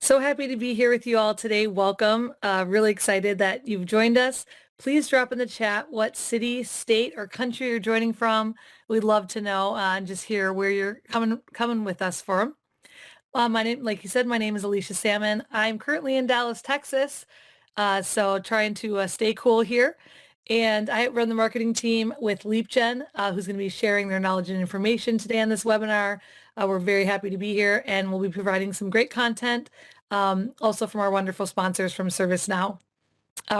So happy to be here with you all today. Welcome. Really excited that you've joined us. Please drop in the chat what city, state, or country you're joining from. We'd love to know and just hear where you're coming with us from. My name, like you said, my name is Alicia Salmon. I'm currently in Dallas, Texas, so trying to stay cool here. And I run the marketing team with LeapGen, who's going to be sharing their knowledge and information today on this webinar. We're very happy to be here, and we'll be providing some great content, also from our wonderful sponsors from ServiceNow.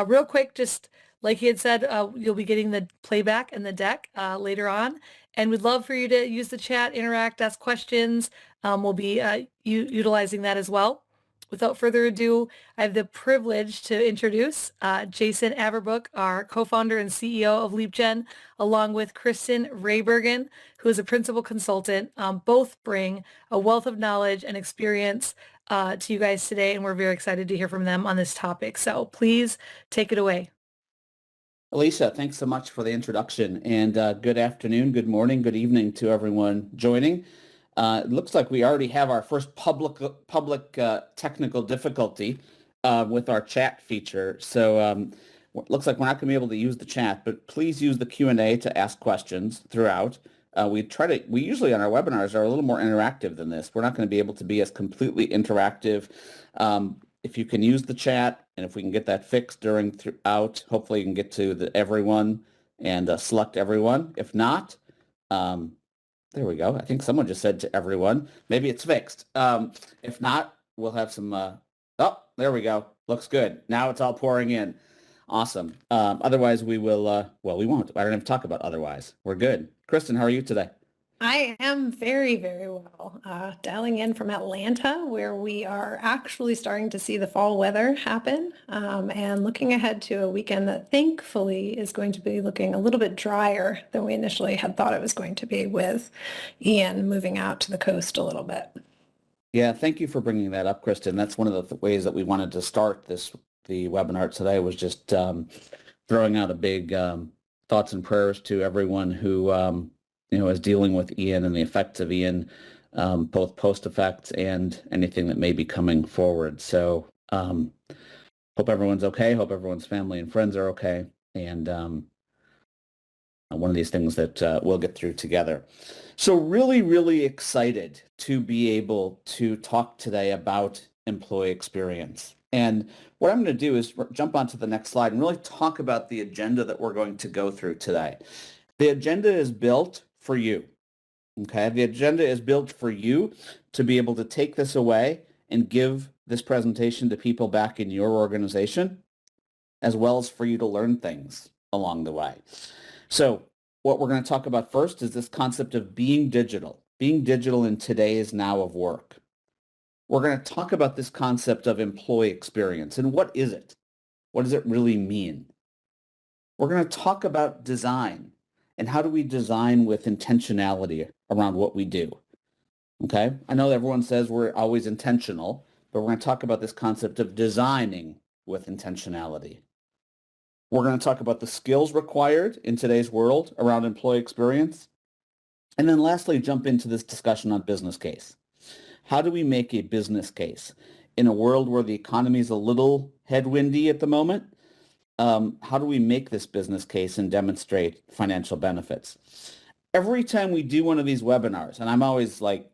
Real quick, just like he had said, you'll be getting the playback and the deck later on, and we'd love for you to use the chat, interact, ask questions. We'll be utilizing that as well. Without further ado, I have the privilege to introduce Jason Averbook, our co-founder and CEO of LeapGen, along with Kristen Raybergen, who is a principal consultant. Both bring a wealth of knowledge and experience to you guys today, and we're very excited to hear from them on this topic. So please take it away. Alicia, thanks so much for the introduction, and good afternoon, good morning, good evening to everyone joining. It looks like we already have our first public technical difficulty with our chat feature. So it looks like we're not going to be able to use the chat, but please use the Q&A to ask questions throughout. We usually on our webinars are a little more interactive than this. We're not going to be able to be as completely interactive. If you can use the chat, and if we can get that fixed throughout, hopefully you can get to everyone and select everyone. If not, there we go. I think someone just said to everyone. Maybe it's fixed. If not, we'll have some... oh, there we go. Looks good. Now it's all pouring in. Awesome. Otherwise, we will... well, we won't. I don't have to talk about otherwise. We're good. Kristen, how are you today? I am very, very well. Dialing in from Atlanta, where we are actually starting to see the fall weather happen, and looking ahead to a weekend that thankfully is going to be looking a little bit drier than we initially had thought it was going to be, with Ian moving out to the coast a little bit. Yeah, thank you for bringing that up, Kristen. That's one of the ways that we wanted to start the webinar today, was just throwing out a big thoughts and prayers to everyone who is dealing with Ian and the effects of Ian, both post effects and anything that may be coming forward. So hope everyone's okay. Hope everyone's family and friends are okay. And one of these things that we'll get through together. So really, really excited to be able to talk today about employee experience. And what I'm going to do is jump onto the next slide and really talk about the agenda that we're going to go through today. The agenda is built for you. Okay, the agenda is built for you to be able to take this away and give this presentation to people back in your organization, as well as for you to learn things along the way. So what we're going to talk about first is this concept of being digital in today's now of work. We're going to talk about this concept of employee experience and what is it? What does it really mean? We're going to talk about design. And how do we design with intentionality around what we do? Okay, I know everyone says we're always intentional, but we're going to talk about this concept of designing with intentionality. We're going to talk about the skills required in today's world around employee experience. And then lastly, jump into this discussion on business case. How do we make a business case in a world where the economy is a little headwindy at the moment? How do we make this business case and demonstrate financial benefits? Every time we do one of these webinars, and I'm always like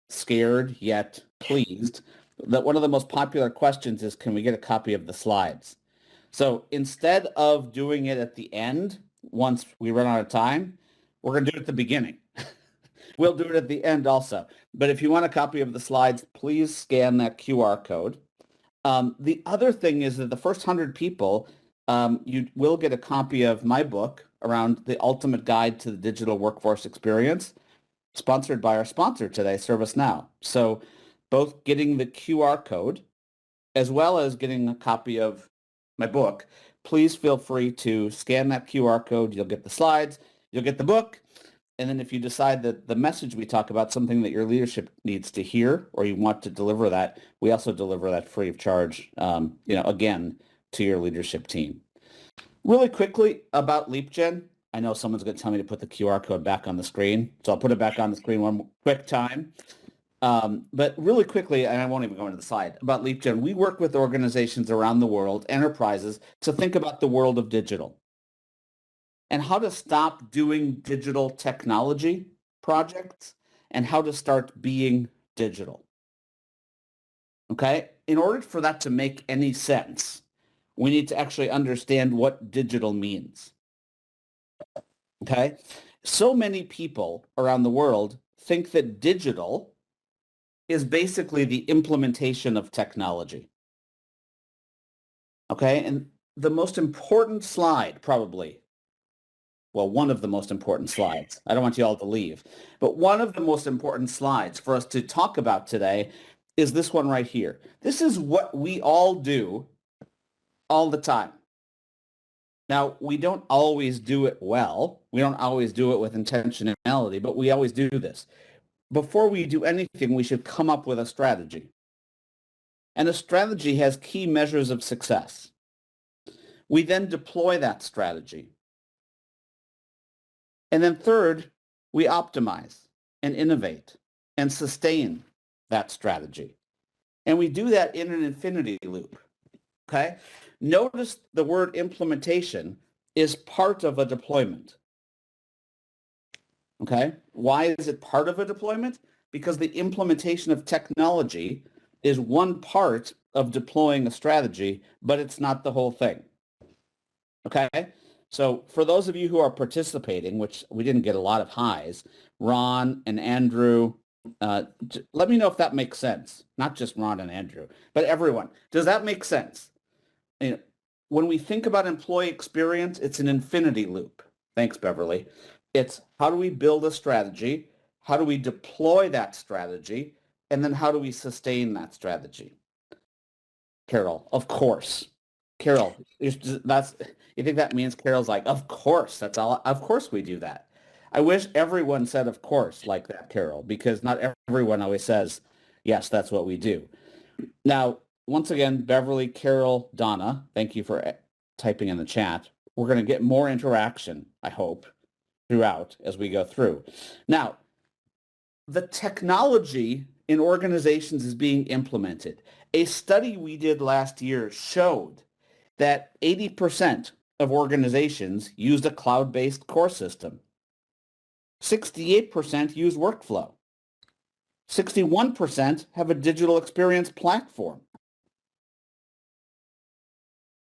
scared yet pleased, that one of the most popular questions is, can we get a copy of the slides? So instead of doing it at the end, once we run out of time, we're going to do it at the beginning. We'll do it at the end also. But if you want a copy of the slides, please scan that QR code. The other thing is that the first 100 people, you will get a copy of my book around the ultimate guide to the digital workforce experience, sponsored by our sponsor today, ServiceNow. So both getting the QR code as well as getting a copy of my book, please feel free to scan that QR code. You'll get the slides, you'll get the book. And then if you decide that the message we talk about, something that your leadership needs to hear, or you want to deliver that, we also deliver that free of charge, again, to your leadership team. Really quickly about LeapGen. I know someone's going to tell me to put the QR code back on the screen, so I'll put it back on the screen one quick time. But really quickly, and I won't even go into the slide, about LeapGen, we work with organizations around the world, enterprises, to think about the world of digital and how to stop doing digital technology projects and how to start being digital. Okay? In order for that to make any sense, we need to actually understand what digital means. Okay? So many people around the world think that digital is basically the implementation of technology. Okay? And the most important slide, probably, well, one of the most important slides, I don't want you all to leave, but one of the most important slides for us to talk about today is this one right here. This is what we all do all the time. Now, we don't always do it well. We don't always do it with intentionality, but we always do this. Before we do anything, we should come up with a strategy. And a strategy has key measures of success. We then deploy that strategy. And then third, we optimize and innovate and sustain that strategy. And we do that in an infinity loop. Okay? Notice the word implementation is part of a deployment. Okay? Why is it part of a deployment? Because the implementation of technology is one part of deploying a strategy, but it's not the whole thing. Okay? So for those of you who are participating, which we didn't get a lot of highs, Ron and Andrew, let me know if that makes sense. Not just Ron and Andrew, but everyone. Does that make sense? You know, when we think about employee experience, it's an infinity loop. Thanks, Beverly. It's how do we build a strategy? How do we deploy that strategy? And then how do we sustain that strategy? Carol, of course. Carol, you think that means Carol's like, of course, that's all. Of course we do that. I wish everyone said, of course, like that, Carol, because not everyone always says, yes, that's what we do. Now, once again, Beverly, Carol, Donna, thank you for typing in the chat. We're going to get more interaction, I hope, throughout as we go through. Now, the technology in organizations is being implemented. A study we did last year showed that 80% of organizations used a cloud-based core system. 68% use workflow. 61% have a digital experience platform.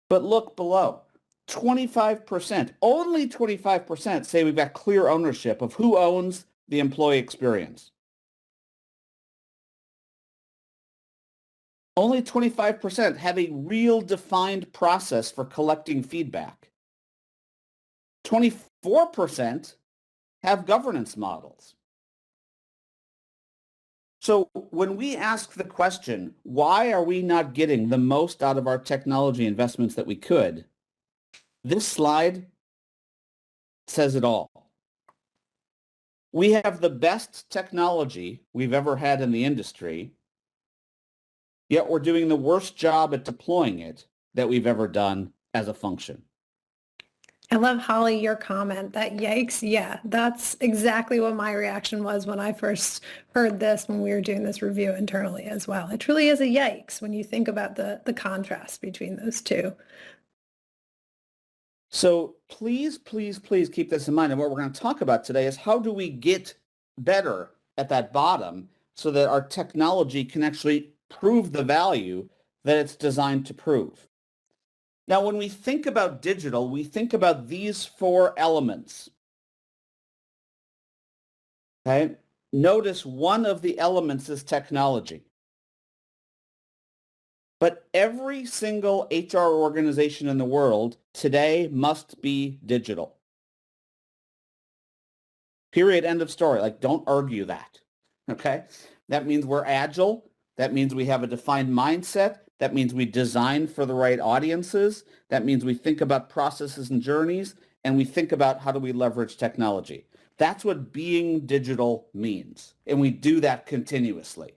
But look below, 25%, only 25% say we've got clear ownership of who owns the employee experience. Only 25% have a real defined process for collecting feedback. 24% have governance models. So when we ask the question, why are we not getting the most out of our technology investments that we could? This slide says it all. We have the best technology we've ever had in the industry, yet we're doing the worst job at deploying it that we've ever done as a function. I love, Holly, your comment that yikes. Yeah, that's exactly what my reaction was when I first heard this when we were doing this review internally as well. It truly is a yikes when you think about the contrast between those two. So please, please, please keep this in mind. And what we're going to talk about today is how do we get better at that bottom so that our technology can actually prove the value that it's designed to prove. Now, when we think about digital, we think about these four elements. Okay? Notice one of the elements is technology. But every single HR organization in the world today must be digital. Period. End of story. Like, don't argue that. Okay? That means we're agile. That means we have a defined mindset. That means we design for the right audiences. That means we think about processes and journeys, and we think about how do we leverage technology. That's what being digital means, and we do that continuously.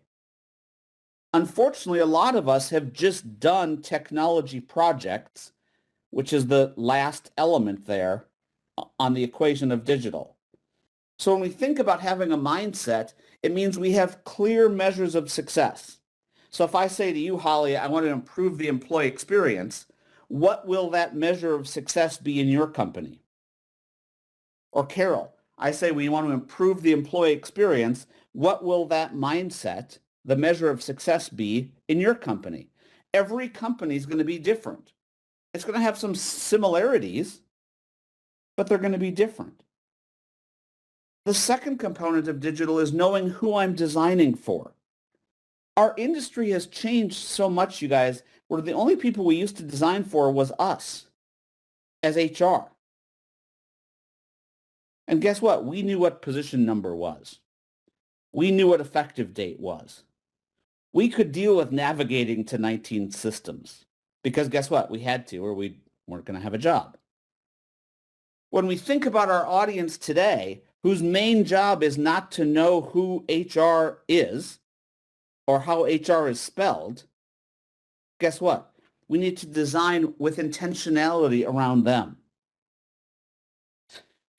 Unfortunately, a lot of us have just done technology projects, which is the last element there on the equation of digital. So when we think about having a mindset, It means we have clear measures of success. So if I say to you, Holly, I want to improve the employee experience, what will that measure of success be in your company? Or Carol, I say we want to improve the employee experience. What will that mindset, the measure of success, be in your company? Every company is going to be different. It's going to have some similarities, but they're going to be different. The second component of digital is knowing who I'm designing for. Our industry has changed so much, you guys, where the only people we used to design for was us as HR. And guess what? We knew what position number was. We knew what effective date was. We could deal with navigating to 19 systems because guess what? We had to, or we weren't going to have a job. When we think about our audience today, whose main job is not to know who HR is or how HR is spelled, guess what? We need to design with intentionality around them.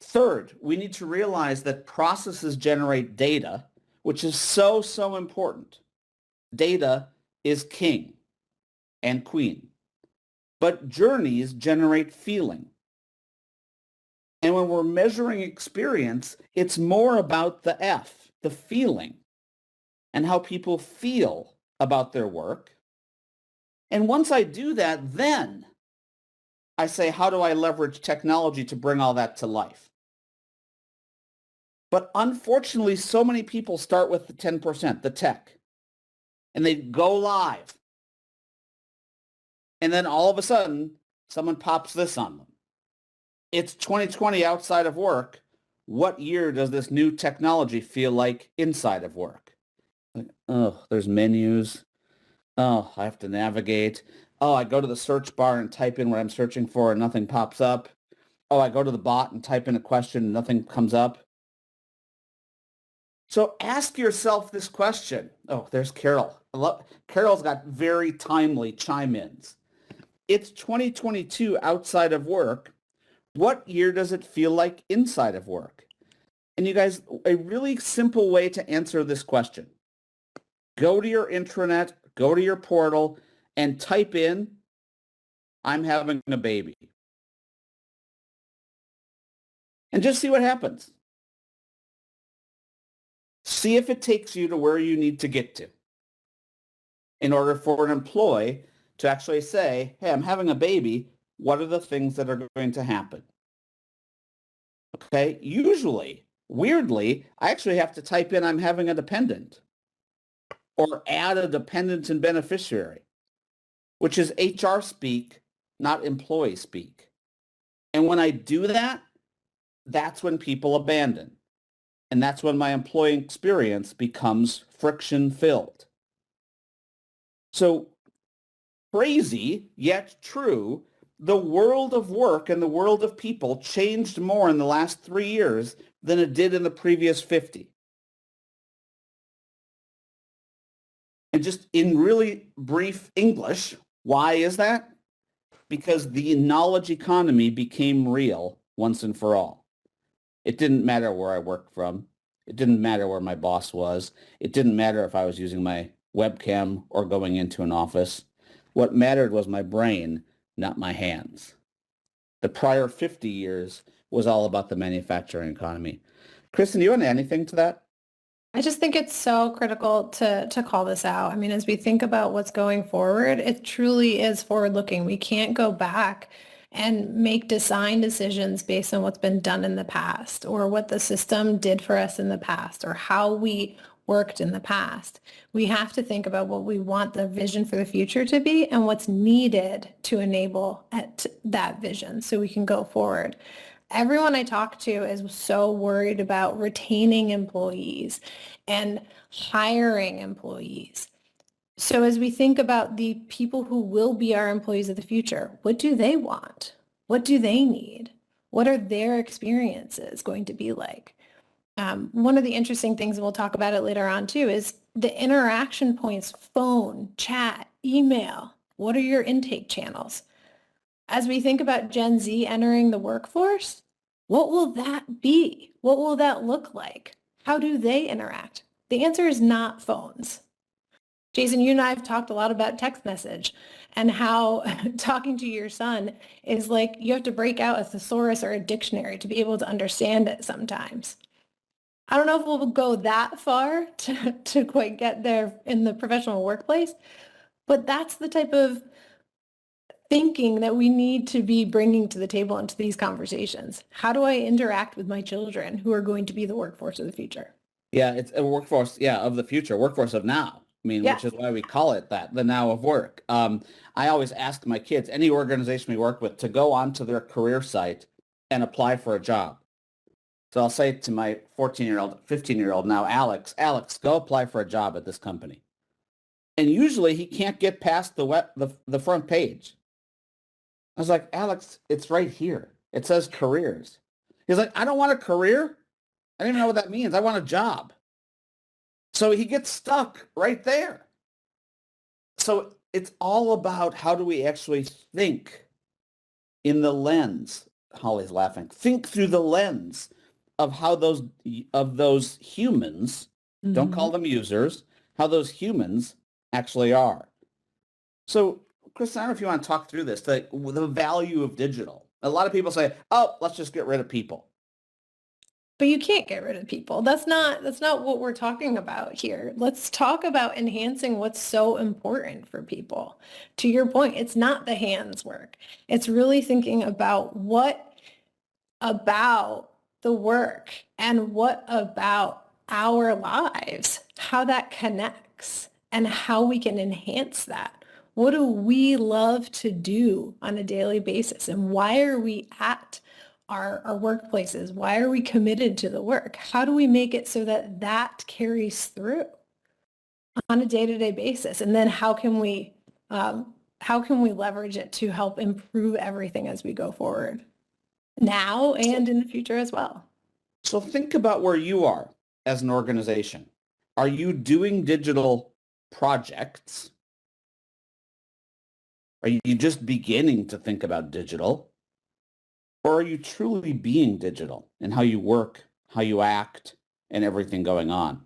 Third, we need to realize that processes generate data, which is so, so important. Data is king and queen, but journeys generate feeling. And when we're measuring experience, it's more about the F, the feeling, and how people feel about their work. And once I do that, then I say, how do I leverage technology to bring all that to life? But unfortunately, so many people start with the 10%, the tech, and they go live. And then all of a sudden, someone pops this on them. It's 2020 outside of work. What year does this new technology feel like inside of work? Like, oh, there's menus. Oh, I have to navigate. Oh, I go to the search bar and type in what I'm searching for and nothing pops up. Oh, I go to the bot and type in a question and nothing comes up. So ask yourself this question. Oh, there's Carol. Carol's got very timely chime-ins. It's 2022 outside of work. What year does it feel like inside of work? And you guys, a really simple way to answer this question. Go to your intranet, go to your portal, and type in, I'm having a baby. And just see what happens. See if it takes you to where you need to get to in order for an employee to actually say, hey, I'm having a baby. What are the things that are going to happen? Okay, usually, weirdly, I actually have to type in I'm having a dependent or add a dependent and beneficiary, which is HR speak, not employee speak. And when I do that, that's when people abandon. And that's when my employee experience becomes friction-filled. So crazy, yet true, the world of work and the world of people changed more in the last 3 years than it did in the previous 50. And just in really brief English, why is that? Because the knowledge economy became real once and for all. It didn't matter where I worked from. It didn't matter where my boss was. It didn't matter if I was using my webcam or going into an office. What mattered was my brain, not my hands. The prior 50 years was all about the manufacturing economy. Kristen, do you want to add anything to that? I just think it's so critical to call this out. I mean, as we think about what's going forward, it truly is forward-looking. We can't go back and make design decisions based on what's been done in the past or what the system did for us in the past or how we worked in the past. We have to think about what we want the vision for the future to be and what's needed to enable that vision so we can go forward. Everyone I talk to is so worried about retaining employees and hiring employees. So as we think about the people who will be our employees of the future, what do they want? What do they need? What are their experiences going to be like? One of the interesting things, and we'll talk about it later on too, is the interaction points, phone, chat, email. What are your intake channels? As we think about Gen Z entering the workforce, what will that be? What will that look like? How do they interact? The answer is not phones. Jason, you and I have talked a lot about text message and how talking to your son is like you have to break out a thesaurus or a dictionary to be able to understand it sometimes. I don't know if we'll go that far to quite get there in the professional workplace, but that's the type of thinking that we need to be bringing to the table into these conversations. How do I interact with my children who are going to be the workforce of the future? Yeah, it's a workforce, yeah, of the future, workforce of now. I mean, Yeah. which is why we call it that, the now of work. I always ask my kids, any organization we work with, to go onto their career site and apply for a job. So I'll say to my 14-year-old, 15-year-old now, Alex, go apply for a job at this company. And usually he can't get past the front page. I was like, Alex, it's right here. It says careers. He's like, I don't want a career. I don't even know what that means. I want a job. So he gets stuck right there. So it's all about how do we actually think in the lens. Holly's laughing. Think through the lens of how those humans, don't call them users, how those humans actually are. So, Chris, I don't know if you want to talk through this, the value of digital. A lot of people say, oh, let's just get rid of people. But you can't get rid of people. That's not what we're talking about here. Let's talk about enhancing what's so important for people. To your point, it's not the hands work. It's really thinking about what about the work and what about our lives, how that connects and how we can enhance that. What do we love to do on a daily basis? And why are we at our workplaces? Why are we committed to the work? How do we make it so that that carries through on a day-to-day basis? And then how can we leverage it to help improve everything as we go forward now and in the future as well? So think about where you are as an organization. Are you doing digital projects? Are you just beginning to think about digital? Or are you truly being digital in how you work, how you act, and everything going on?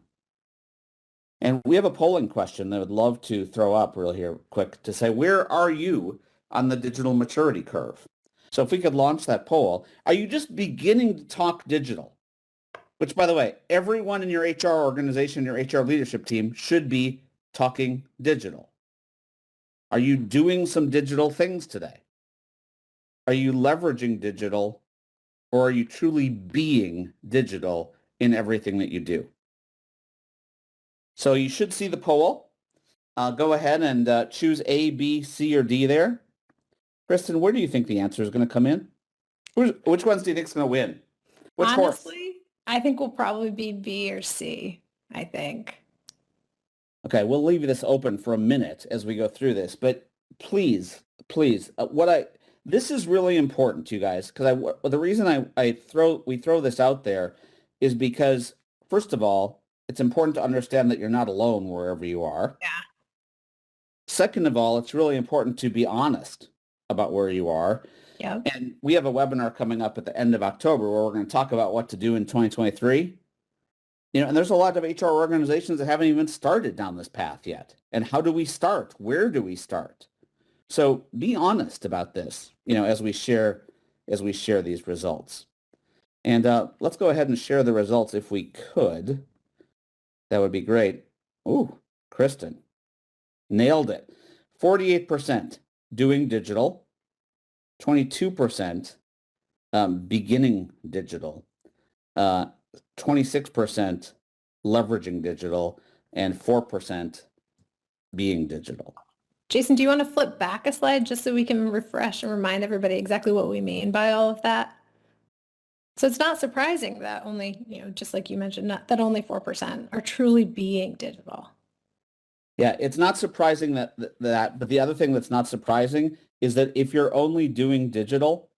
And we have a polling question that I would love to throw up real here quick to say, where are you on the digital maturity curve? So if we could launch that poll, are you just beginning to talk digital? Which, by the way, everyone in your HR organization, your HR leadership team should be talking digital. Are you doing some digital things today? Are you leveraging digital, or are you truly being digital in everything that you do? So you should see the poll. Go ahead and choose A, B, C, or D there. Kristen, where do you think the answer is going to come in? Which ones do you think is going to win? Which Honestly, horse? I think we'll probably be B or C, I think. Okay, we'll leave this open for a minute as we go through this, but please, this is really important to you guys, because the reason we throw this out there is because, first of all, it's important to understand that you're not alone wherever you are. Yeah. Second of all, it's really important to be honest about where you are. Yep. And we have a webinar coming up at the end of October where we're going to talk about what to do in 2023. And there's a lot of HR organizations that haven't even started down this path yet. And how do we start? Where do we start? So be honest about this, as we share these results. And let's go ahead and share the results if we could. That would be great. Ooh, Kristen, nailed it. 48% doing digital, 22% beginning digital, 26% leveraging digital, and 4% being digital. Jason, do you want to flip back a slide just so we can refresh and remind everybody exactly what we mean by all of that? So it's not surprising that only, just like you mentioned, that only 4% are truly being digital. Yeah, it's not surprising that, but the other thing that's not surprising is that if you're only doing digital,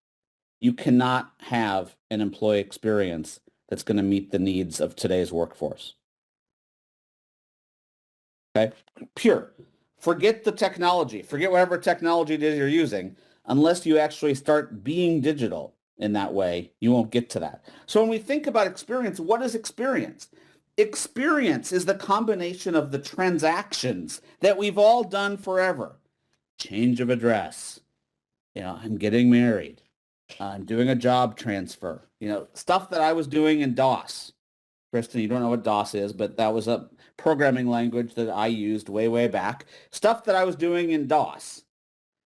you cannot have an employee experience that's going to meet the needs of today's workforce. Okay? Pure. Forget the technology. Forget whatever technology it is you're using. Unless you actually start being digital in that way, you won't get to that. So when we think about experience, what is experience? Experience is the combination of the transactions that we've all done forever. Change of address. I'm getting married. I'm doing a job transfer. Stuff that I was doing in DOS. Kristen, you don't know what DOS is, but that was a programming language that I used way, way back. Stuff that I was doing in DOS.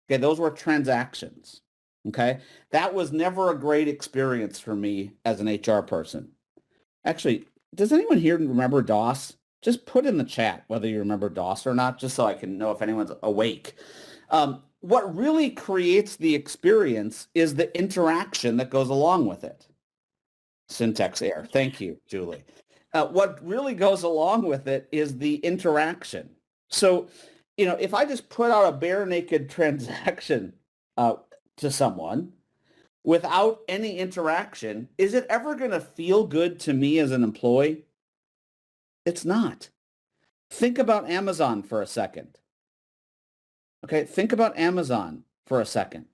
Okay, those were transactions. Okay, that was never a great experience for me as an HR person. Actually, does anyone here remember DOS? Just put in the chat whether you remember DOS or not, just so I can know if anyone's awake. What really creates the experience is the interaction that goes along with it. Syntax error. Thank you, Julie. What really goes along with it is the interaction. So, if I just put out a bare naked transaction to someone without any interaction, is it ever going to feel good to me as an employee? It's not. Think about Amazon for a second. Okay, think about Amazon for a second.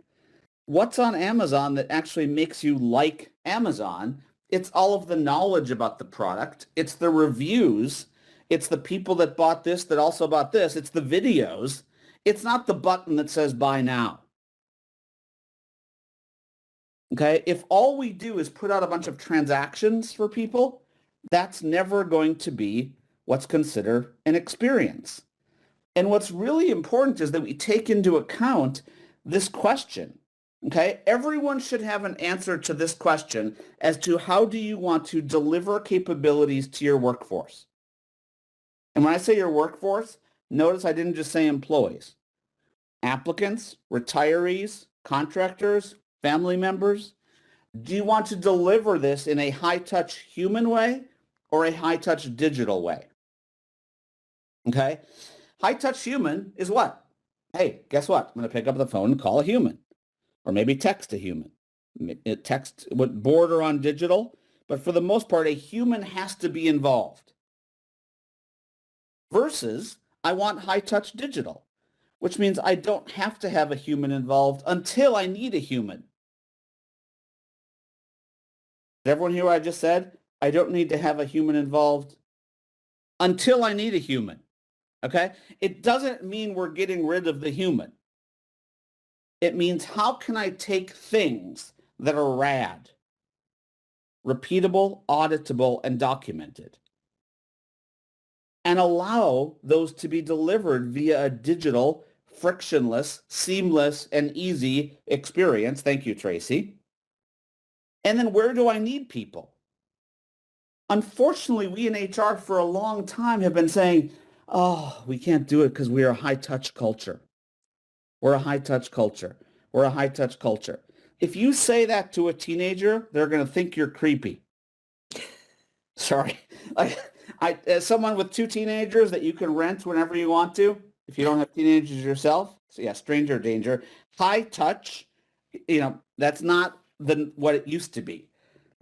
What's on Amazon that actually makes you like Amazon? It's all of the knowledge about the product. It's the reviews. It's the people that bought this that also bought this. It's the videos. It's not the button that says buy now. Okay, if all we do is put out a bunch of transactions for people, that's never going to be what's considered an experience. And what's really important is that we take into account this question. Okay, everyone should have an answer to this question as to how do you want to deliver capabilities to your workforce? And when I say your workforce, notice I didn't just say employees. Applicants, retirees, contractors, family members. Do you want to deliver this in a high-touch human way or a high-touch digital way? Okay, high-touch human is what? Hey, guess what? I'm going to pick up the phone and call a human. Or maybe text a human. Text would border on digital, but for the most part, a human has to be involved. Versus, I want high-touch digital, which means I don't have to have a human involved until I need a human. Did everyone hear what I just said? I don't need to have a human involved until I need a human. Okay? It doesn't mean we're getting rid of the human. It means how can I take things that are rad, repeatable, auditable, and documented, and allow those to be delivered via a digital, frictionless, seamless, and easy experience. Thank you, Tracy. And then where do I need people? Unfortunately, we in HR for a long time have been saying, oh, we can't do it because we are a high-touch culture. We're a high-touch culture. We're a high-touch culture. If you say that to a teenager, they're going to think you're creepy. Sorry. As someone with 2 teenagers that you can rent whenever you want to, if you don't have teenagers yourself, so yeah, stranger danger. High-touch, that's not what it used to be.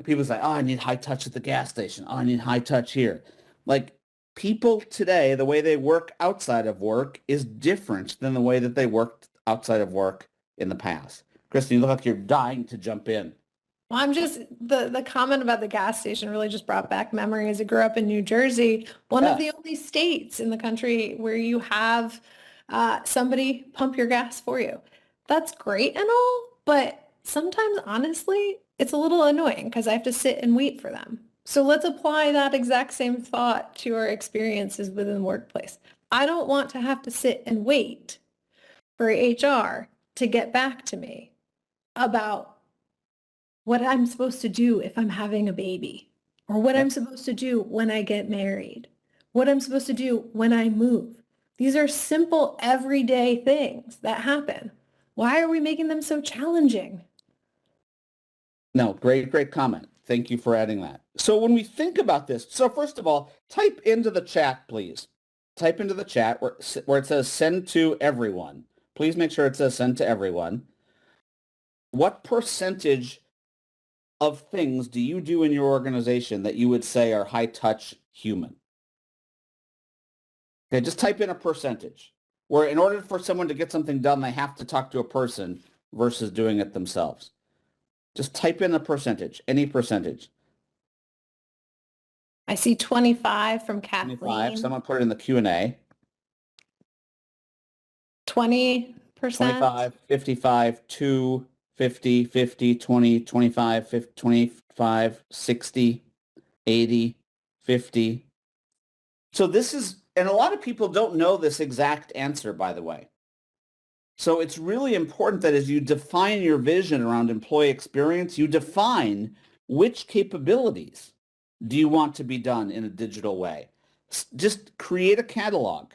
People say, oh, I need high-touch at the gas station. Oh, I need high-touch here. Like, people today, the way they work outside of work is different than the way that they worked outside of work in the past. Kristen, you look like you're dying to jump in. Well, I'm just, the comment about the gas station really just brought back memories. I grew up in New Jersey, one of the only states in the country where you have somebody pump your gas for you. That's great and all, but sometimes, honestly, it's a little annoying because I have to sit and wait for them. So let's apply that exact same thought to our experiences within the workplace. I don't want to have to sit and wait for HR to get back to me about what I'm supposed to do if I'm having a baby, or what I'm supposed to do when I get married, what I'm supposed to do when I move. These are simple everyday things that happen. Why are we making them so challenging? No, great comment. Thank you for adding that. So when we think about this, so first of all, type into the chat, please. Type into the chat where it says send to everyone. Please make sure it says send to everyone. What percentage of things do you do in your organization that you would say are high-touch human? Okay, just type in a percentage, where in order for someone to get something done, they have to talk to a person versus doing it themselves. Just type in a percentage, any percentage. I see 25 from 25. Kathleen. Someone put it in the Q&A. 20%. 25, 55, 2, 50, 50, 20, 25, 50, 25, 60, 80, 50. So this is, and a lot of people don't know this exact answer, by the way. So it's really important that as you define your vision around employee experience, you define which capabilities do you want to be done in a digital way. Just create a catalog.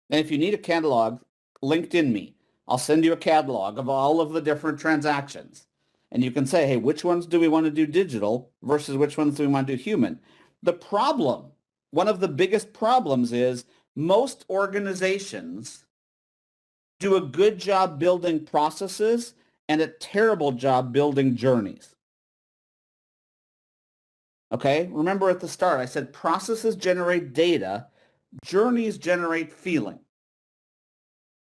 And if you need a catalog, LinkedIn me. I'll send you a catalog of all of the different transactions. And you can say, hey, which ones do we want to do digital versus which ones do we want to do human? The problem, one of the biggest problems is most organizations do a good job building processes and a terrible job building journeys. Okay? Remember at the start, I said processes generate data, journeys generate feeling.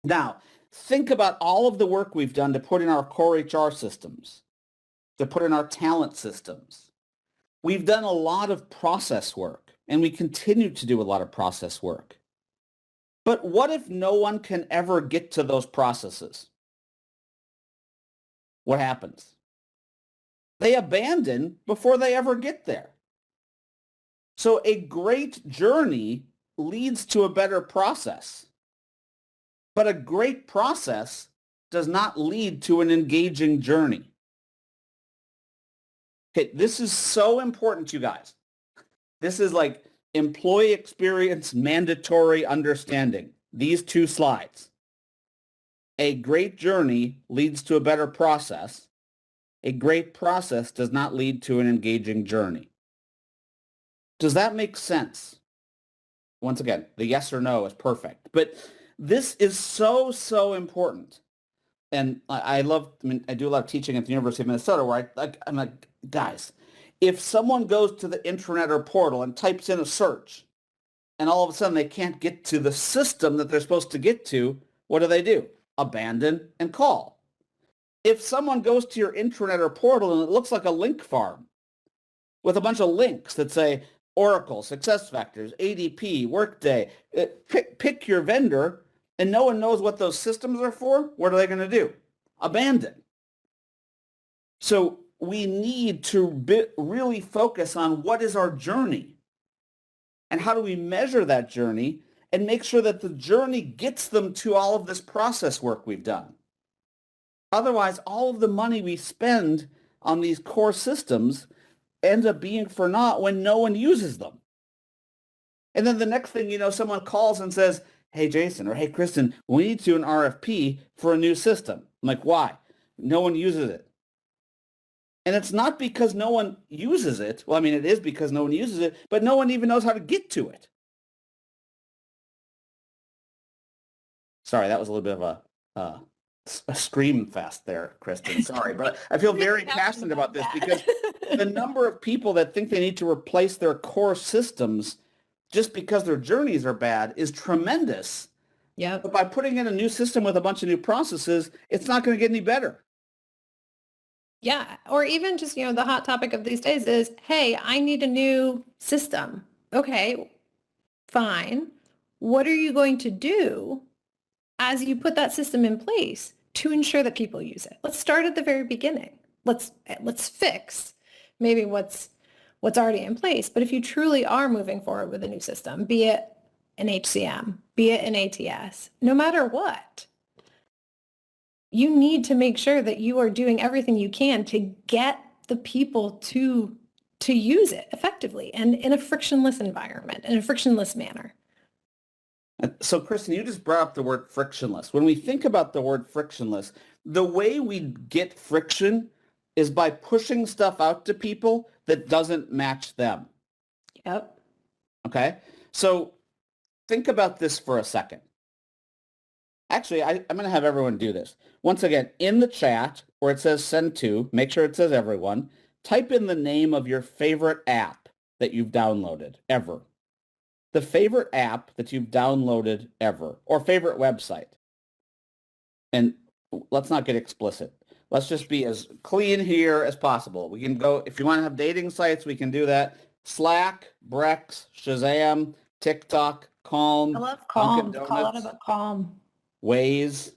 Now, think about all of the work we've done to put in our core HR systems, to put in our talent systems. We've done a lot of process work, and we continue to do a lot of process work. But what if no one can ever get to those processes? What happens? They abandon before they ever get there. So a great journey leads to a better process. But a great process does not lead to an engaging journey. Okay, this is so important, you guys. This is like employee experience mandatory understanding. These two slides. A great journey leads to a better process. A great process does not lead to an engaging journey. Does that make sense? Once again, the yes or no is perfect. But this is so, so important. And I do a lot of teaching at the University of Minnesota where I'm like, guys, if someone goes to the intranet or portal and types in a search and all of a sudden they can't get to the system that they're supposed to get to, what do? Abandon and call. If someone goes to your intranet or portal and it looks like a link farm with a bunch of links that say Oracle, SuccessFactors, ADP, Workday, pick your vendor, and no one knows what those systems are for, what are they going to do? Abandon. So we need to really focus on what is our journey and how do we measure that journey and make sure that the journey gets them to all of this process work we've done. Otherwise, all of the money we spend on these core systems ends up being for naught when no one uses them. And then the next thing you know, someone calls and says, hey, Jason, or hey, Kristen, we need to do an RFP for a new system. I'm like, why? No one uses it. And it's not because no one uses it. Well, I mean, it is because no one uses it, but no one even knows how to get to it. Sorry, that was a little bit of a scream fest there, Kristen. Sorry, but I feel very passionate about this because the number of people that think they need to replace their core systems just because their journeys are bad is tremendous. Yeah. But by putting in a new system with a bunch of new processes, it's not going to get any better. Yeah. Or even just, the hot topic of these days is, hey, I need a new system. Okay, fine. What are you going to do as you put that system in place to ensure that people use it? Let's start at the very beginning. Let's fix maybe what's already in place. But if you truly are moving forward with a new system, be it an HCM, be it an ATS, no matter what, you need to make sure that you are doing everything you can to get the people to use it effectively and in a frictionless environment, in a frictionless manner. So, Kristen, you just brought up the word frictionless. When we think about the word frictionless, the way we get friction is by pushing stuff out to people that doesn't match them. Yep. Okay? So think about this for a second. Actually, I'm going to have everyone do this. Once again, in the chat where it says send to, make sure it says everyone, type in the name of your favorite app that you've downloaded ever. The favorite app that you've downloaded ever, or favorite website. And let's not get explicit. Let's just be as clean here as possible. We can go, if you want to have dating sites, we can do that. Slack, Brex, Shazam, TikTok, Calm, I love Dunkin' Calm. Call out Donuts, about Calm. Waze,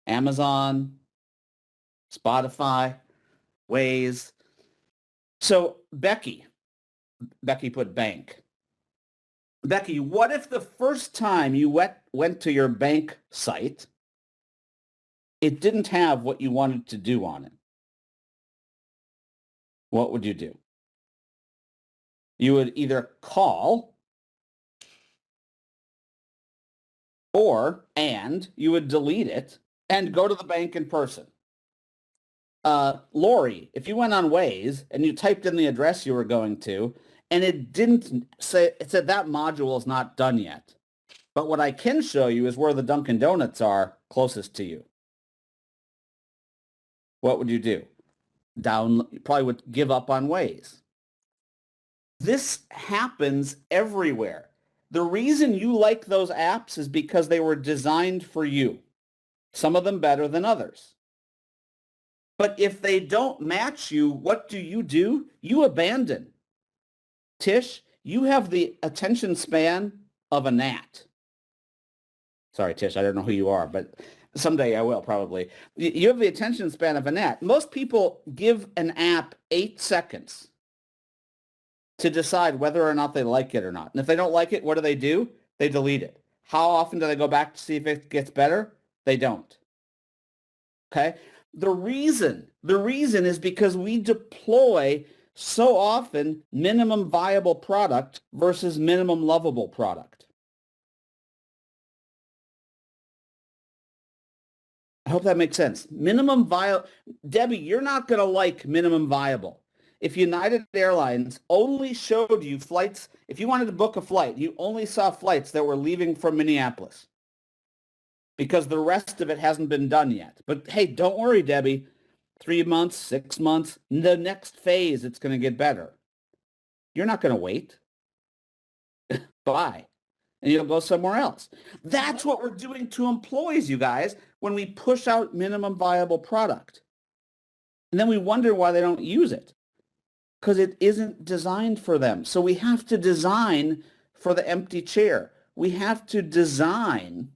Amazon, Spotify, Waze. So Becky put bank. Becky, what if the first time you went to your bank site, it didn't have what you wanted to do on it? What would you do? You would either call and you would delete it and go to the bank in person. Lori, if you went on Waze and you typed in the address you were going to, and it didn't say, it said that module is not done yet. But what I can show you is where the Dunkin' Donuts are closest to you. What would you do? You probably would give up on Waze. This happens everywhere. The reason you like those apps is because they were designed for you. Some of them better than others. But if they don't match you, what do? You abandon. Tish, you have the attention span of a gnat. Sorry, Tish, I don't know who you are, but someday I will probably. You have the attention span of a gnat. Most people give an app 8 seconds to decide whether or not they like it or not. And if they don't like it, what do? They delete it. How often do they go back to see if it gets better? They don't. Okay? The reason is because we deploy so often minimum viable product versus minimum lovable product. I hope that makes sense. Minimum viable. Debbie, you're not going to like minimum viable. If United Airlines only showed you flights, if you wanted to book a flight, you only saw flights that were leaving from Minneapolis because the rest of it hasn't been done yet. But hey, don't worry, Debbie. 3 months, 6 months, the next phase, it's going to get better. You're not going to wait. Bye. And you'll go somewhere else. That's what we're doing to employees, you guys, when we push out minimum viable product. And then we wonder why they don't use it. Because it isn't designed for them. So we have to design for the empty chair. We have to design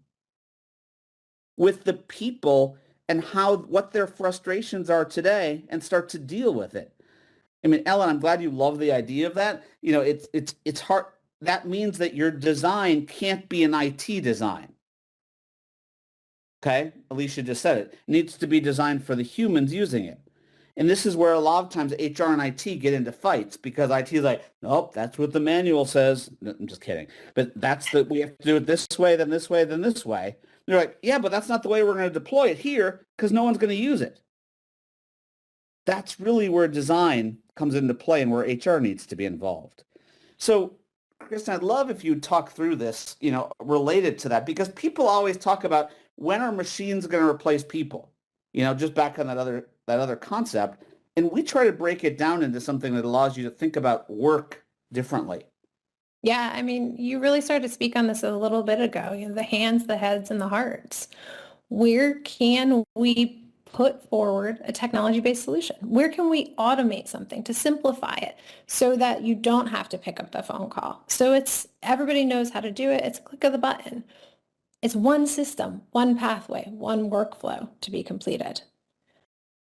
with the people and what their frustrations are today and start to deal with it. I mean, Ellen, I'm glad you love the idea of that. You know, it's hard. That means that your design can't be an IT design. Okay? Alicia just said it. It needs to be designed for the humans using it. And this is where a lot of times HR and IT get into fights because IT is like, nope, that's what the manual says. No, I'm just kidding. But we have to do it this way, then this way, then this way. And they're like, yeah, but that's not the way we're going to deploy it here because no one's going to use it. That's really where design comes into play and where HR needs to be involved. So, Kristen, I'd love if you talk through this, related to that, because people always talk about when are machines going to replace people? Just back on that other concept. And we try to break it down into something that allows you to think about work differently. Yeah, I mean, you really started to speak on this a little bit ago, the hands, the heads, and the hearts. Where can we put forward a technology-based solution? Where can we automate something to simplify it so that you don't have to pick up the phone call? So everybody knows how to do it. It's a click of the button. It's one system, one pathway, one workflow to be completed.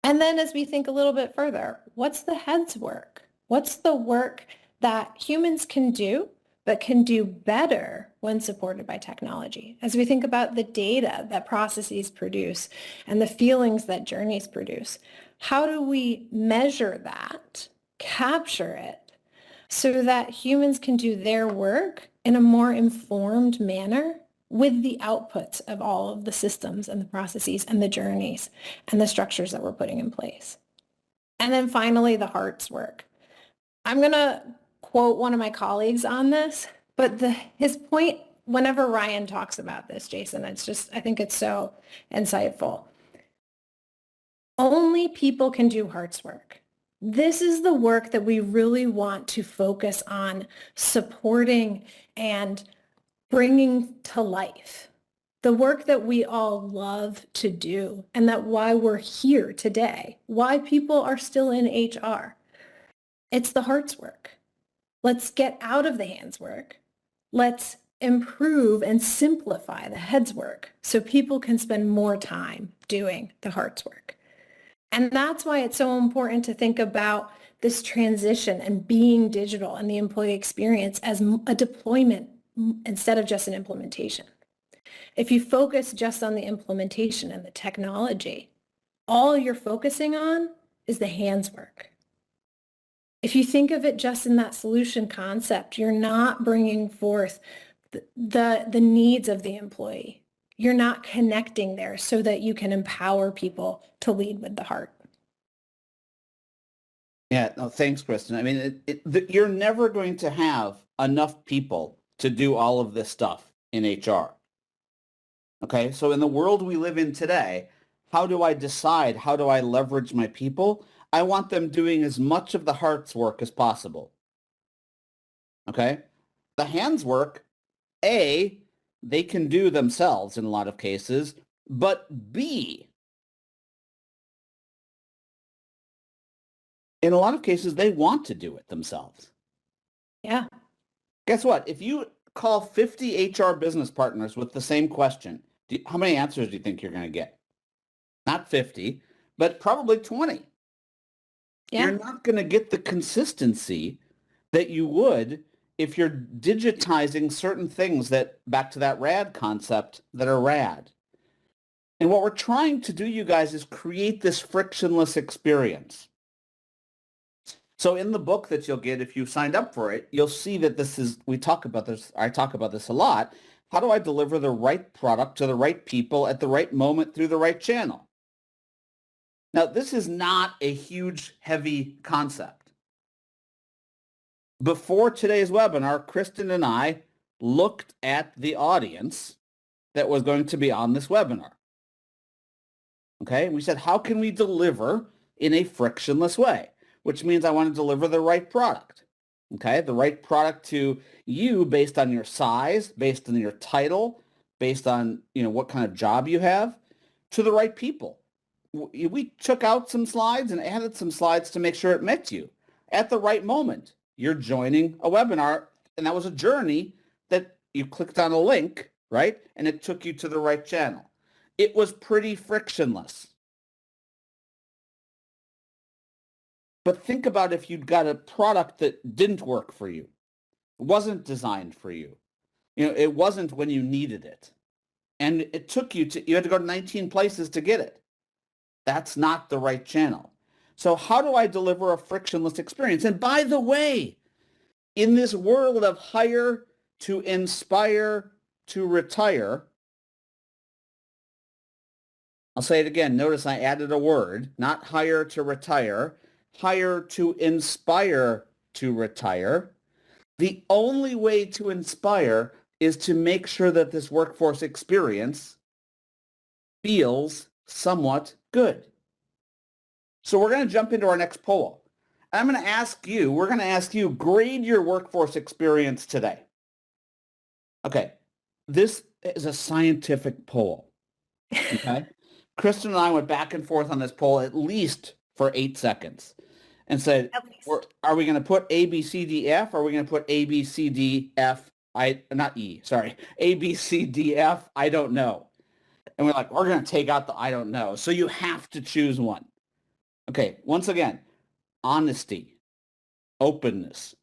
And then as we think a little bit further, what's the head's work? What's the work that humans can do, but can do better when supported by technology? As we think about the data that processes produce and the feelings that journeys produce, how do we measure that, capture it, so that humans can do their work in a more informed manner with the outputs of all of the systems and the processes and the journeys and the structures that we're putting in place? And then finally, the heart's work. I'm going to quote one of my colleagues on this, but his point, whenever Ryan talks about this, Jason, I think it's so insightful. Only people can do heart's work. This is the work that we really want to focus on supporting and bringing to life. The work that we all love to do, and that why we're here today, why people are still in HR. It's the heart's work. Let's get out of the hands work. Let's improve and simplify the heads work so people can spend more time doing the heart's work. And that's why it's so important to think about this transition and being digital and the employee experience as a deployment instead of just an implementation. If you focus just on the implementation and the technology, all you're focusing on is the hands work. If you think of it just in that solution concept, you're not bringing forth the needs of the employee. You're not connecting there so that you can empower people to lead with the heart. Yeah, no, thanks, Kristen. I mean, you're never going to have enough people to do all of this stuff in HR. Okay, so in the world we live in today, how do I decide? How do I leverage my people? I want them doing as much of the heart's work as possible. Okay, the hands work, A, they can do themselves in a lot of cases, but B, in a lot of cases, they want to do it themselves. Yeah. Guess what? If you call 50 HR business partners with the same question, how many answers do you think you're going to get? Not 50, but probably 20. Yeah. You're not going to get the consistency that you would if you're digitizing certain things that, back to that rad concept, that are rad. And what we're trying to do, you guys, is create this frictionless experience. So in the book that you'll get, if you signed up for it, you'll see that I talk about this a lot. How do I deliver the right product to the right people at the right moment through the right channel? Now, this is not a huge, heavy concept. Before today's webinar, Kristen and I looked at the audience that was going to be on this webinar. Okay, and we said, how can we deliver in a frictionless way? Which means I want to deliver the right product. Okay, the right product to you based on your size, based on your title, based on what kind of job you have, to the right people. We took out some slides and added some slides to make sure it met you at the right moment. You're joining a webinar, and that was a journey that you clicked on a link, right? And it took you to the right channel. It was pretty frictionless. But think about if you'd got a product that didn't work for you, wasn't designed for you. It wasn't when you needed it. And it took you had to go to 19 places to get it. That's not the right channel. So how do I deliver a frictionless experience? And by the way, in this world of hire to inspire to retire, I'll say it again. Notice I added a word, not hire to retire, hire to inspire to retire. The only way to inspire is to make sure that this workforce experience feels somewhat good. So we're going to jump into our next poll. We're going to ask you, grade your workforce experience today. Okay, this is a scientific poll, okay? Kristen and I went back and forth on this poll at least for 8 seconds and said, are we going to put A, B, C, D, F? Or are we going to put A, B, C, D, F, A, B, C, D, F, I don't know. And we're like, we're going to take out the I don't know. So you have to choose one. Okay, once again, honesty, openness.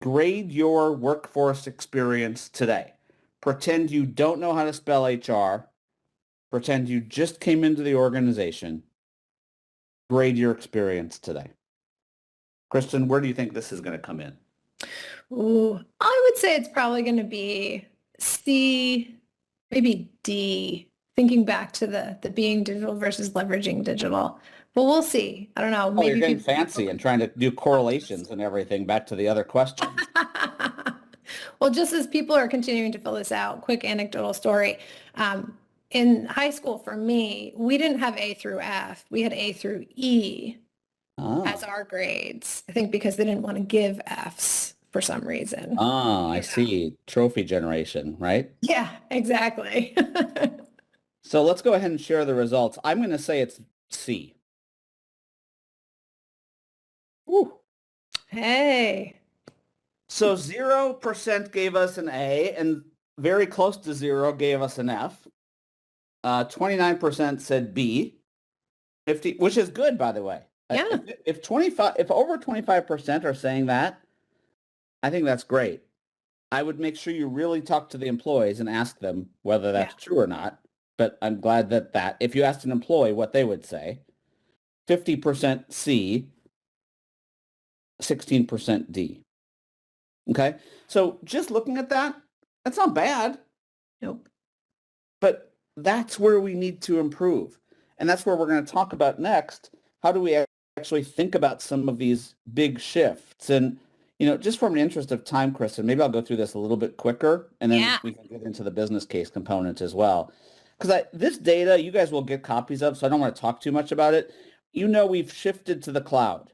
Grade your workforce experience today. Pretend you don't know how to spell HR. Pretend you just came into the organization. Grade your experience today. Kristen, where do you think this is going to come in? Ooh, I would say it's probably going to be C, maybe D, thinking back to the being digital versus leveraging digital. But we'll see. I don't know. Maybe you're getting fancy and trying to do correlations and everything back to the other questions. Well, just as people are continuing to fill this out, quick anecdotal story. In high school, for me, we didn't have A through F. We had A through E as our grades. I think because they didn't want to give Fs for some reason. I see. Trophy generation, right? Yeah, exactly. So let's go ahead and share the results. I'm going to say it's C. Woo. Hey. So 0% gave us an A, and very close to 0 gave us an F. 29% said B. 50, which is good, by the way. Yeah. If over 25% are saying that, I think that's great. I would make sure you really talk to the employees and ask them whether that's true or not. But I'm glad that if you asked an employee what they would say, 50% C, 16% D. Okay. So just looking at that, that's not bad. Nope. But that's where we need to improve. And that's where we're going to talk about next. How do we actually think about some of these big shifts? And, just from an interest of time, Kristen, maybe I'll go through this a little bit quicker, and then we can get into the business case component as well. Because this data, you guys will get copies of, so I don't want to talk too much about it. We've shifted to the cloud.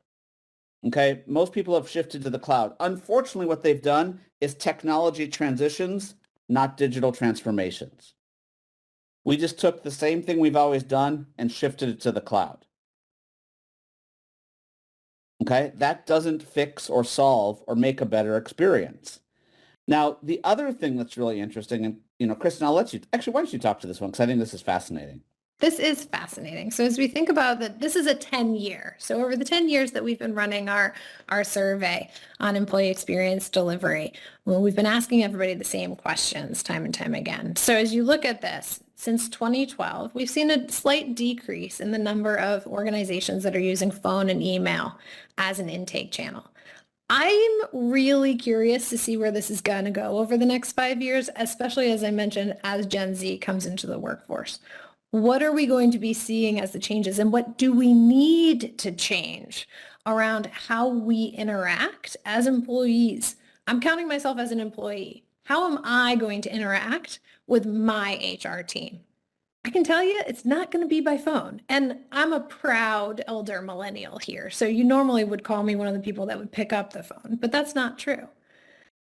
Okay? Most people have shifted to the cloud. Unfortunately, what they've done is technology transitions, not digital transformations. We just took the same thing we've always done and shifted it to the cloud. Okay? That doesn't fix or solve or make a better experience. Now, the other thing that's really interesting, and Kristen, I'll let you, actually, why don't you talk to this one? Because I think this is fascinating. This is fascinating. So as we think about that, this is a 10-year. So over the 10 years that we've been running our survey on employee experience delivery, well, we've been asking everybody the same questions time and time again. So as you look at this, since 2012, we've seen a slight decrease in the number of organizations that are using phone and email as an intake channel. I'm really curious to see where this is going to go over the next 5 years, especially as I mentioned, as Gen Z comes into the workforce. What are we going to be seeing as the changes, and what do we need to change around how we interact as employees? I'm counting myself as an employee. How am I going to interact with my HR team? I can tell you it's not going to be by phone. And I'm a proud elder millennial here. So you normally would call me one of the people that would pick up the phone, but that's not true.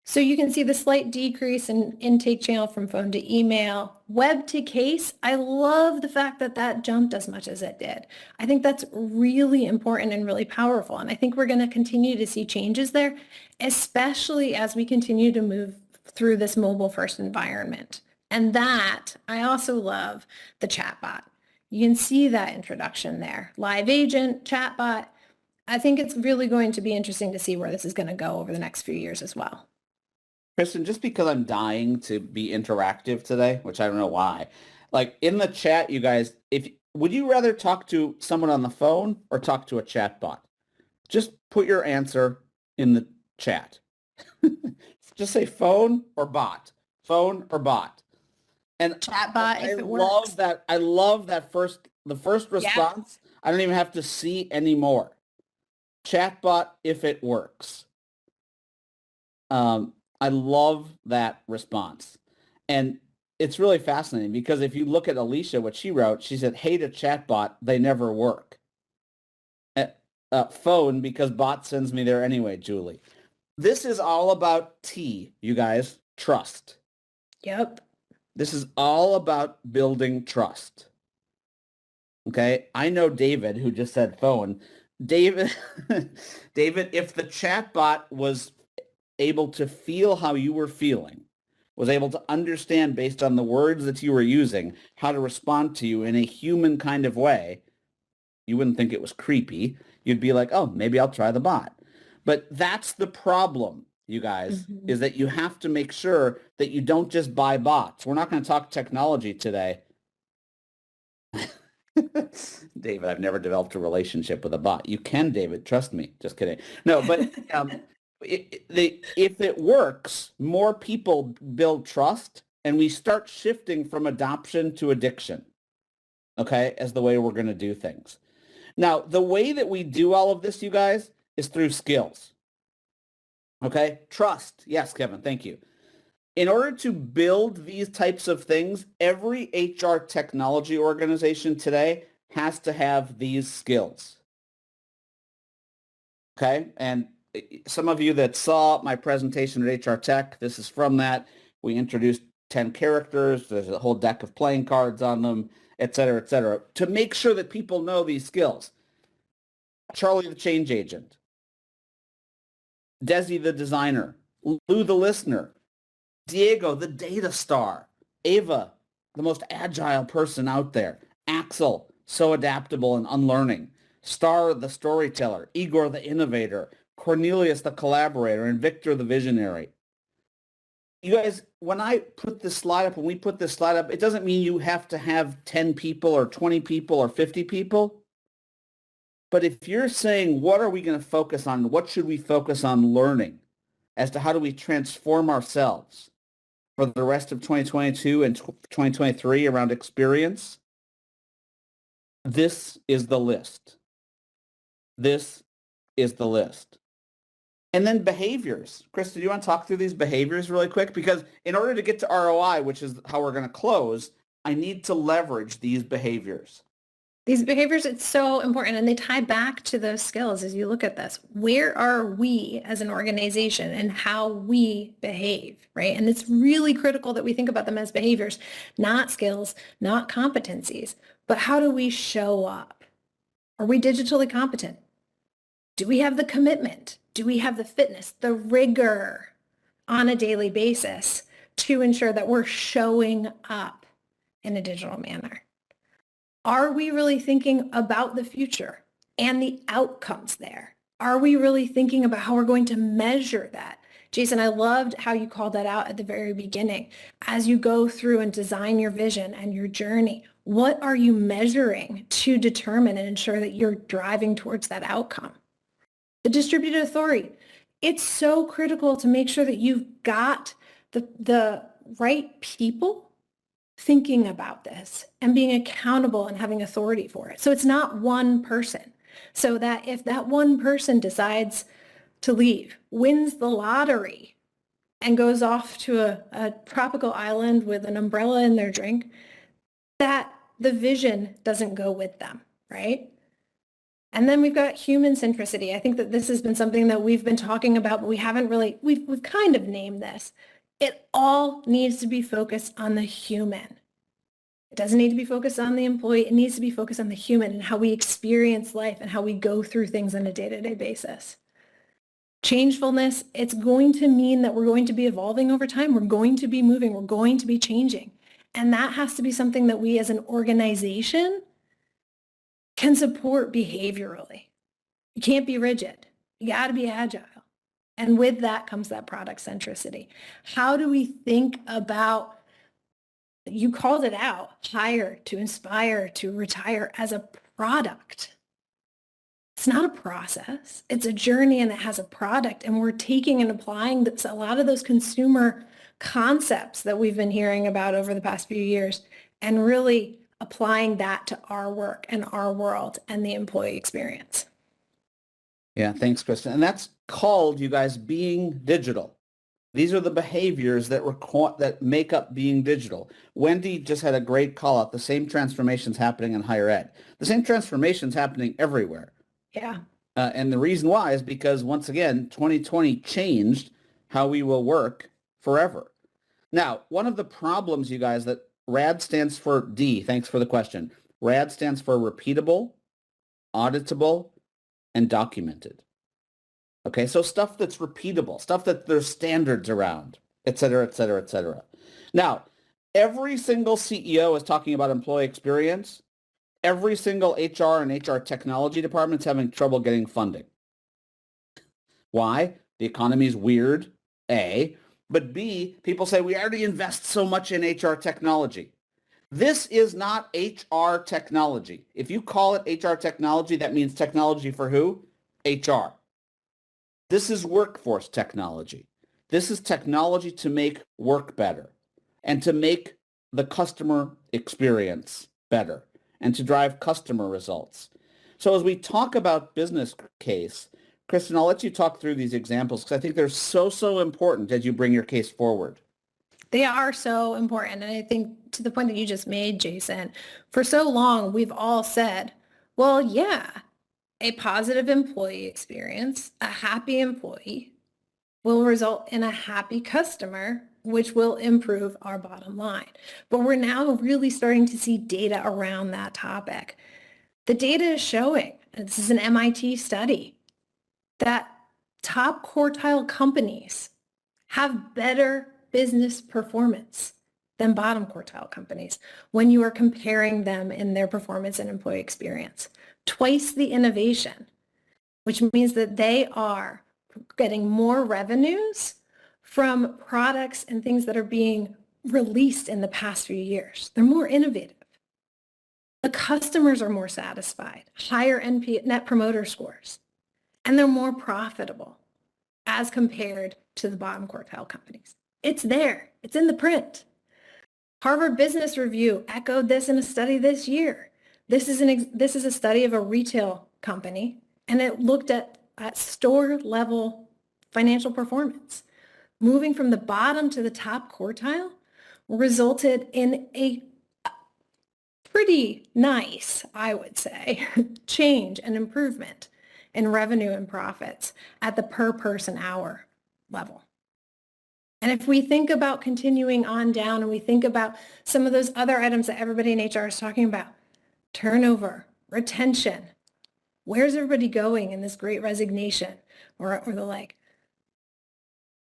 So you can see the slight decrease in intake channel from phone to email. Web to case, I love the fact that that jumped as much as it did. I think that's really important and really powerful. And I think we're going to continue to see changes there, especially as we continue to move through this mobile first environment. And that, I also love the chatbot. You can see that introduction there. Live agent, chatbot. I think it's really going to be interesting to see where this is going to go over the next few years as well. Kristen, just because I'm dying to be interactive today, which I don't know why, like in the chat, you guys, would you rather talk to someone on the phone or talk to a chat bot? Just put your answer in the chat. Just say phone or bot, phone or bot. And chatbot, if it works. I love that the first response. Yeah. I don't even have to see anymore. Chatbot, if it works. I love that response. And it's really fascinating because if you look at Alicia, what she wrote, she said, hate a chatbot, they never work. Phone, because bot sends me there anyway, Julie. This is all about T, you guys, trust. Yep. This is all about building trust. Okay? I know David, who just said phone. David, if the chatbot was able to feel how you were feeling, was able to understand based on the words that you were using, how to respond to you in a human kind of way, you wouldn't think it was creepy. You'd be like, oh, maybe I'll try the bot. But that's the problem, you guys, is that you have to make sure that you don't just buy bots. We're not going to talk technology today. David, I've never developed a relationship with a bot. You can, David. Trust me. Just kidding. No, but if it works, more people build trust, and we start shifting from adoption to addiction, okay, as the way we're going to do things. Now, the way that we do all of this, you guys, is through skills. Okay? Trust. Yes, Kevin, thank you. In order to build these types of things, every HR technology organization today has to have these skills. Okay? And some of you that saw my presentation at HR Tech, this is from that. We introduced 10 characters. There's a whole deck of playing cards on them, et cetera, to make sure that people know these skills. Charlie the change agent. Desi the designer. Lou the listener, Diego the data star, Ava the most agile person out there, Axel so adaptable and unlearning, Star the storyteller, Igor the innovator, Cornelius the collaborator, and Victor the visionary. You guys, when I put this slide up, when we put this slide up, it doesn't mean you have to have 10 people or 20 people or 50 people. But if you're saying, what are we going to focus on? What should we focus on learning as to how do we transform ourselves for the rest of 2022 and 2023 around experience? This is the list. This is the list. And then behaviors. Krista, do you want to talk through these behaviors really quick? Because in order to get to ROI, which is how we're going to close, I need to leverage these behaviors. These behaviors, it's so important, and they tie back to those skills as you look at this. Where are we as an organization and how we behave, right? And it's really critical that we think about them as behaviors, not skills, not competencies, but how do we show up? Are we digitally competent? Do we have the commitment? Do we have the fitness, the rigor on a daily basis to ensure that we're showing up in a digital manner? Are we really thinking about the future and the outcomes there? Are we really thinking about how we're going to measure that? Jason, I loved how you called that out at the very beginning. As you go through and design your vision and your journey, what are you measuring to determine and ensure that you're driving towards that outcome? The distributed authority. It's so critical to make sure that you've got the right people thinking about this and being accountable and having authority for it. So it's not one person. So that if that one person decides to leave, wins the lottery, and goes off to a tropical island with an umbrella in their drink, that the vision doesn't go with them, right? And then we've got human centricity. I think that this has been something that we've been talking about, but we haven't really, we've kind of named this. It all needs to be focused on the human. It doesn't need to be focused on the employee. It needs to be focused on the human and how we experience life and how we go through things on a day-to-day basis. Changefulness, it's going to mean that we're going to be evolving over time. We're going to be moving. We're going to be changing. And that has to be something that we as an organization can support behaviorally. You can't be rigid. You got to be agile. And with that comes that product centricity. How do we think about, you called it out, hire, to inspire, to retire as a product? It's not a process. It's a journey, and it has a product. And we're taking and applying a lot of those consumer concepts that we've been hearing about over the past few years and really applying that to our work and our world and the employee experience. Yeah, thanks, Kristen. And that's called, you guys, being digital. These are the behaviors that make up being digital. Wendy just had a great call out. The same transformations happening in higher ed. The same transformations happening everywhere. Yeah. And the reason why is because, once again, 2020 changed how we will work forever. Now, one of the problems, you guys, that RAD stands for D. Thanks for the question. RAD stands for repeatable, auditable, and documented. Okay, so stuff that's repeatable, stuff that there's standards around, et cetera, et cetera, et cetera. Now, every single CEO is talking about employee experience. Every single HR and HR technology department is having trouble getting funding. Why? The economy is weird, A. But B, people say we already invest so much in HR technology. This is not HR technology. If you call it HR technology, that means technology for who? HR. This is workforce technology. This is technology to make work better and to make the customer experience better and to drive customer results. So as we talk about business case, Kristen, I'll let you talk through these examples because I think they're so important as you bring your case forward. They are so important. And I think to the point that you just made, Jason, for so long, we've all said, well, yeah, a positive employee experience, a happy employee will result in a happy customer, which will improve our bottom line. But we're now really starting to see data around that topic. The data is showing, and this is an MIT study, that top quartile companies have better business performance than bottom quartile companies when you are comparing them in their performance and employee experience. Twice the innovation, which means that they are getting more revenues from products and things that are being released in the past few years. They're more innovative. The customers are more satisfied, higher net promoter scores, and they're more profitable as compared to the bottom quartile companies. It's there. It's in the print. Harvard Business Review echoed this in a study this year. This is a study of a retail company, and it looked at store level financial performance. Moving from the bottom to the top quartile resulted in a pretty nice, I would say, change and improvement in revenue and profits at the per person hour level. And if we think about continuing on down and we think about some of those other items that everybody in HR is talking about, turnover, retention, where's everybody going in this great resignation or the like?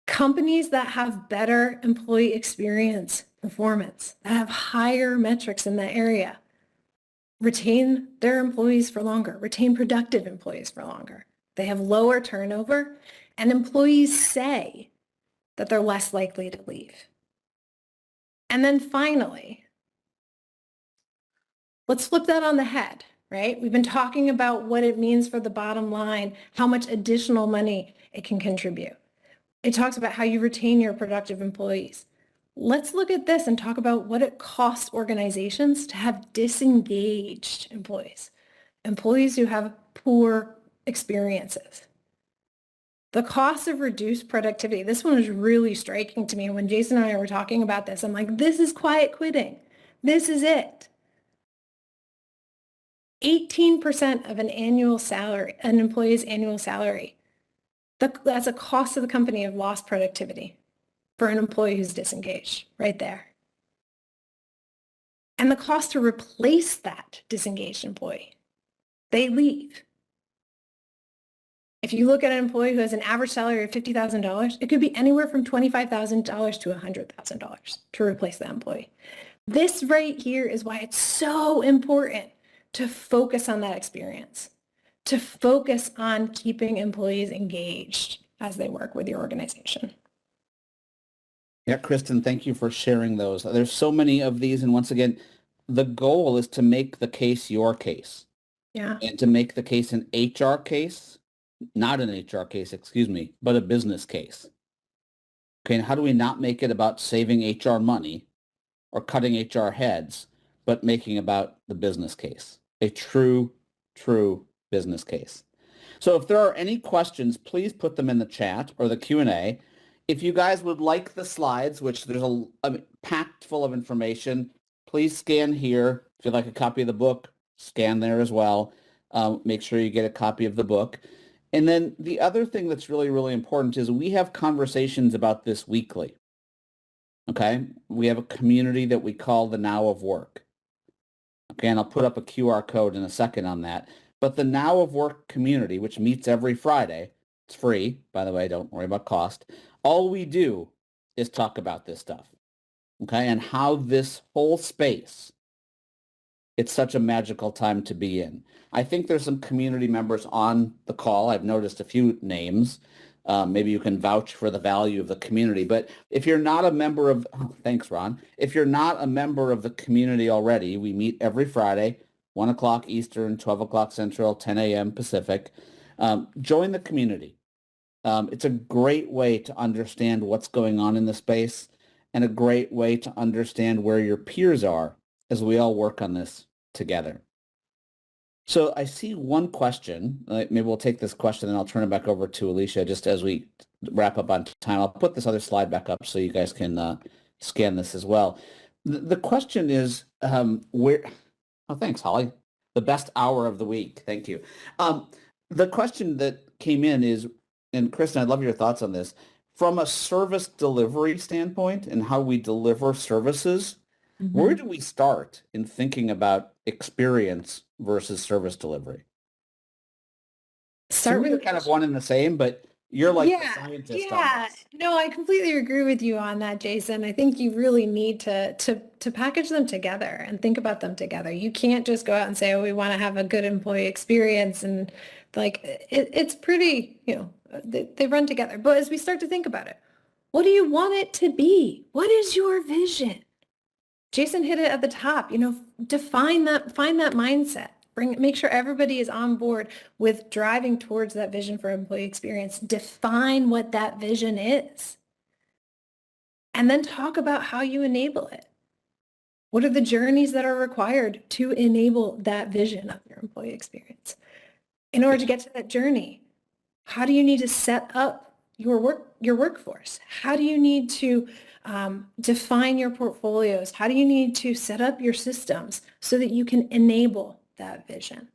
Companies that have better employee experience performance, that have higher metrics in that area, retain their employees for longer, retain productive employees for longer. They have lower turnover, and employees say that they're less likely to leave. And then finally, let's flip that on the head, right? We've been talking about what it means for the bottom line, how much additional money it can contribute. It talks about how you retain your productive employees. Let's look at this and talk about what it costs organizations to have disengaged employees, employees who have poor experiences. The cost of reduced productivity, this one was really striking to me. When Jason and I were talking about this, I'm like, this is quiet quitting. This is it. 18% of an annual salary, an employee's annual salary. That's a cost to the company of lost productivity for an employee who's disengaged, right there. And the cost to replace that disengaged employee, they leave. If you look at an employee who has an average salary of $50,000, it could be anywhere from $25,000 to $100,000 to replace that employee. This right here is why it's so important to focus on that experience, to focus on keeping employees engaged as they work with your organization. Yeah, Kristen, thank you for sharing those. There's so many of these. And once again, the goal is to make the case your case. Yeah. And to make the case an HR case, not an HR case, excuse me, but a business case. Okay, and how do we not make it about saving HR money or cutting HR heads, but making about the business case, a true business case? So if there are any questions, please put them in the chat or the Q&A. If you guys would like the slides, which there's packed full of information, please scan here. If you'd like a copy of the book, scan there as well. Make sure you get a copy of the book. And then the other thing that's really important is we have conversations about this weekly. Okay? We have a community that we call the Now of Work. Okay, and I'll put up a QR code in a second on that. But the Now of Work community, which meets every Friday, it's free, by the way, don't worry about cost. All we do is talk about this stuff, okay, and how this whole space, it's such a magical time to be in. I think there's some community members on the call. I've noticed a few names. Maybe you can vouch for the value of the community. But if you're not a member of, thanks, Ron. If you're not a member of the community already, we meet every Friday, 1 o'clock Eastern, 12 o'clock Central, 10 a.m. Pacific. Join the community. It's a great way to understand what's going on in the space and a great way to understand where your peers are as we all work on this together. So I see one question. Maybe we'll take this question and I'll turn it back over to Alicia just as we wrap up on time. I'll put this other slide back up so you guys can scan this as well. The question is, thanks, Holly. The best hour of the week. Thank you. The question that came in is, and Kristen, I'd love your thoughts on this, from a service delivery standpoint and how we deliver services, where do we start in thinking about experience versus service delivery? Start with kind of one and the same, but You're like the Yeah, scientist on yeah. this. No, I completely agree with you on that, Jason. I think you really need to package them together and think about them together. You can't just go out and say, "Oh, we want to have a good employee experience," and like it's pretty, they run together. But as we start to think about it, what do you want it to be? What is your vision? Jason hit it at the top, define that, find that mindset. Make sure everybody is on board with driving towards that vision for employee experience. Define what that vision is. And then talk about how you enable it. What are the journeys that are required to enable that vision of your employee experience? In order to get to that journey, how do you need to set up your workforce? How do you need to define your portfolios? How do you need to set up your systems so that you can enable that vision?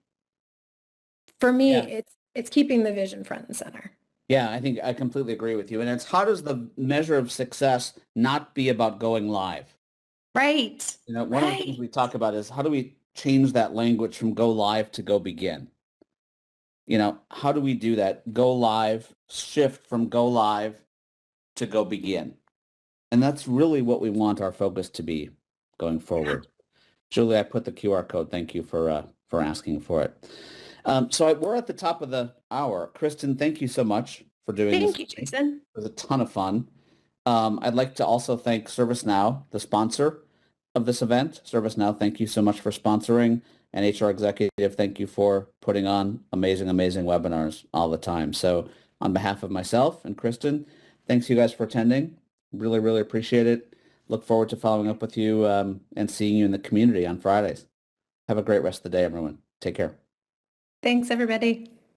For me, Yeah. it's keeping the vision front and center. Yeah, I think I completely agree with you. And it's how does the measure of success not be about going live? Right. One of the things we talk about is how do we change that language from go live to go begin? How do we do that? Go live, shift from go live to go begin. And that's really what we want our focus to be going forward. Julie, I put the QR code. Thank you for asking for it. We're at the top of the hour. Kristen, thank you so much for doing this. Thank you, Jason. It was a ton of fun. I'd like to also thank ServiceNow, the sponsor of this event. ServiceNow, thank you so much for sponsoring. And HR Executive, thank you for putting on amazing, amazing webinars all the time. So on behalf of myself and Kristen, thanks you guys for attending. Really, really appreciate it. Look forward to following up with you and seeing you in the community on Fridays. Have a great rest of the day, everyone. Take care. Thanks, everybody.